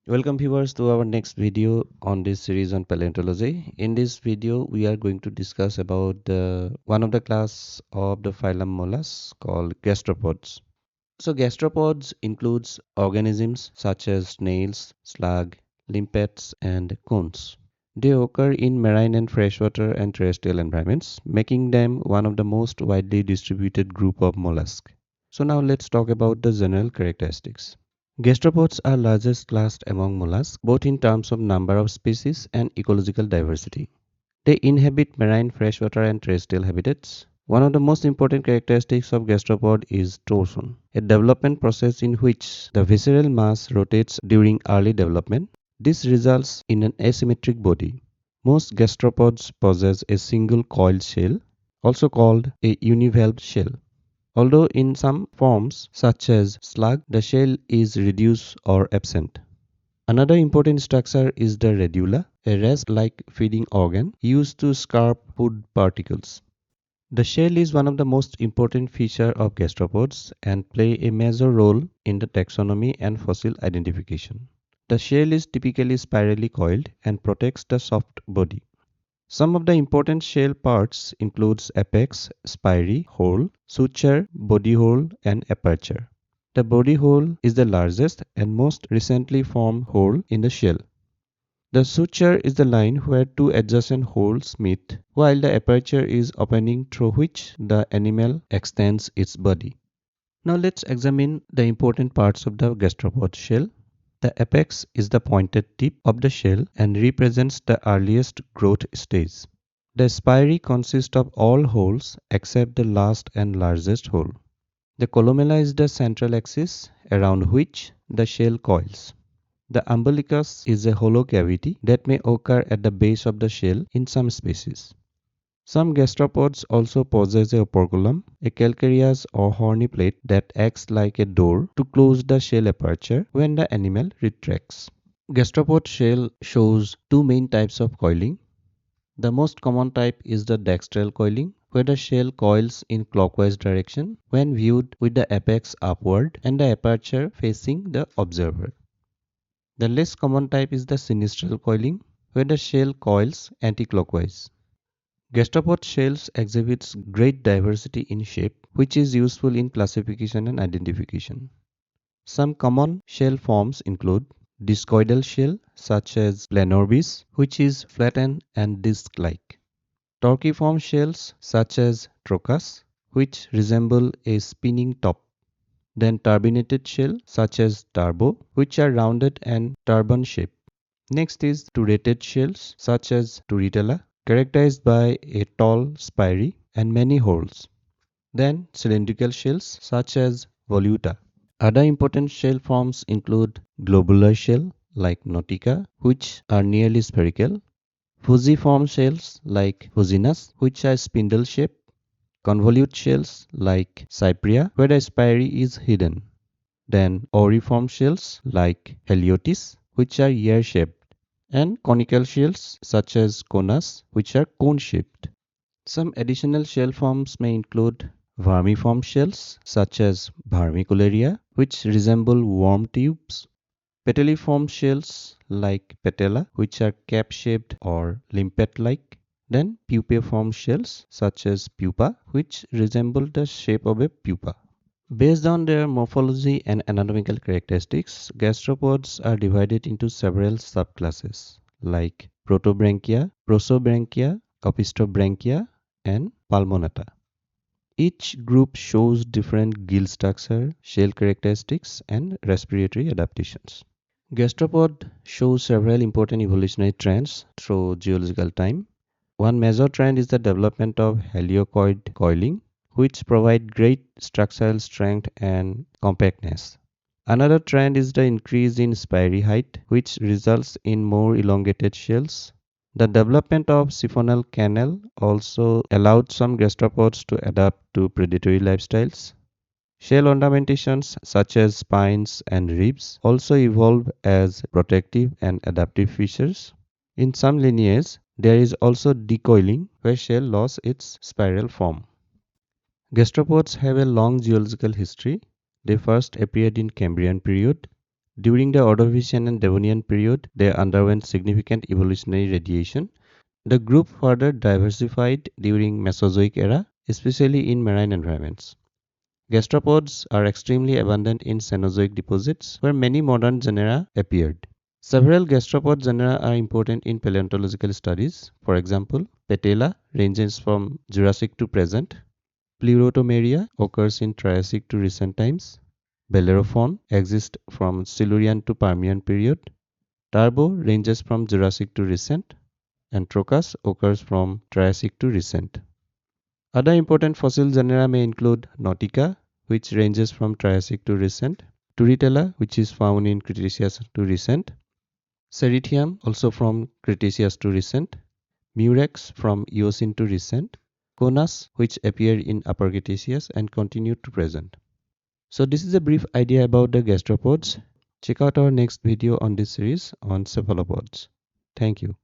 Welcome viewers to our next video on this series on paleontology. In this video, we are going to discuss about one of the class of the phylum mollusks called gastropods. So gastropods includes organisms such as snails, slug, limpets, and cones. They occur in marine and freshwater and terrestrial environments, making them one of the most widely distributed group of mollusks. So now let's talk about the general characteristics. Gastropods are largest class among mollusks, both in terms of number of species and ecological diversity. They inhabit marine, freshwater, and terrestrial habitats. One of the most important characteristics of gastropod is torsion, a development process in which the visceral mass rotates during early development. This results in an asymmetric body. Most gastropods possess a single coiled shell, also called a univalve shell. Although in some forms, such as slug, the shell is reduced or absent. Another important structure is the radula, a rest-like feeding organ used to scrape food particles. The shell is one of the most important features of gastropods and play a major role in the taxonomy and fossil identification. The shell is typically spirally coiled and protects the soft body. Some of the important shell parts includes apex, spire, hole, suture, body hole, and aperture. The body hole is the largest and most recently formed hole in the shell. The suture is the line where two adjacent holes meet, while the aperture is opening through which the animal extends its body. Now let's examine the important parts of the gastropod shell. The apex is the pointed tip of the shell and represents the earliest growth stage. The spire consists of all holes except the last and largest hole. The columella is the central axis around which the shell coils. The umbilicus is a hollow cavity that may occur at the base of the shell in some species. Some gastropods also possess a operculum, a calcareous or horny plate that acts like a door to close the shell aperture when the animal retracts. Gastropod shell shows two main types of coiling. The most common type is the dextral coiling, where the shell coils in clockwise direction when viewed with the apex upward and the aperture facing the observer. The less common type is the sinistral coiling, where the shell coils anticlockwise. Gastropod shells exhibits great diversity in shape, which is useful in classification and identification. Some common shell forms include discoidal shell such as Planorbis, which is flattened and disc-like. Torciform shells such as Trochus, which resemble a spinning top. Then turbinated shell such as Turbo, which are rounded and turban-shaped. Next is turreted shells such as Turritella, characterized by a tall spire and many holes. Then cylindrical shells such as Voluta. Other important shell forms include globular shell like Nautica, which are nearly spherical, fusiform shells like Fusinus, which are spindle shaped, convolute shells like Cypria, where the spire is hidden, then auriform shells like Heliotis, which are ear shaped, and conical shells such as Conus, which are cone shaped. Some additional shell forms may include vermiform shells such as Vermicularia, which resemble worm tubes, petalliform shells like Patella, which are cap-shaped or limpet-like, then pupaeform shells such as Pupa, which resemble the shape of a pupa. Based on their morphology and anatomical characteristics, gastropods are divided into several subclasses like Protobranchia, Prosobranchia, Opistobranchia, and Pulmonata. Each group shows different gill structure, shell characteristics, and respiratory adaptations. Gastropod shows several important evolutionary trends through geological time. One major trend is the development of helicoid coiling, which provide great structural strength and compactness. Another trend is the increase in spire height, which results in more elongated shells. The development of siphonal canal also allowed some gastropods to adapt to predatory lifestyles. Shell ornamentations such as spines and ribs also evolve as protective and adaptive features. In some lineages, there is also decoiling where shell lost its spiral form. Gastropods have a long geological history. They first appeared in Cambrian period. During the Ordovician and Devonian period, they underwent significant evolutionary radiation. The group further diversified during Mesozoic era, especially in marine environments. Gastropods are extremely abundant in Cenozoic deposits, where many modern genera appeared. Several gastropod genera are important in paleontological studies. For example, Patella ranges from Jurassic to present. Pleurotomeria occurs in Triassic to recent times. Bellerophon exists from Silurian to Permian period. Turbo ranges from Jurassic to recent. And Trocas occurs from Triassic to recent. Other important fossil genera may include Nautica, which ranges from Triassic to recent, Turritella, which is found in Cretaceous to recent, Cerithium, also from Cretaceous to recent, Murex from Eocene to recent, Conus, which appeared in Upper Cretaceous and continued to present. So this is a brief idea about the gastropods. Check out our next video on this series on cephalopods. Thank you.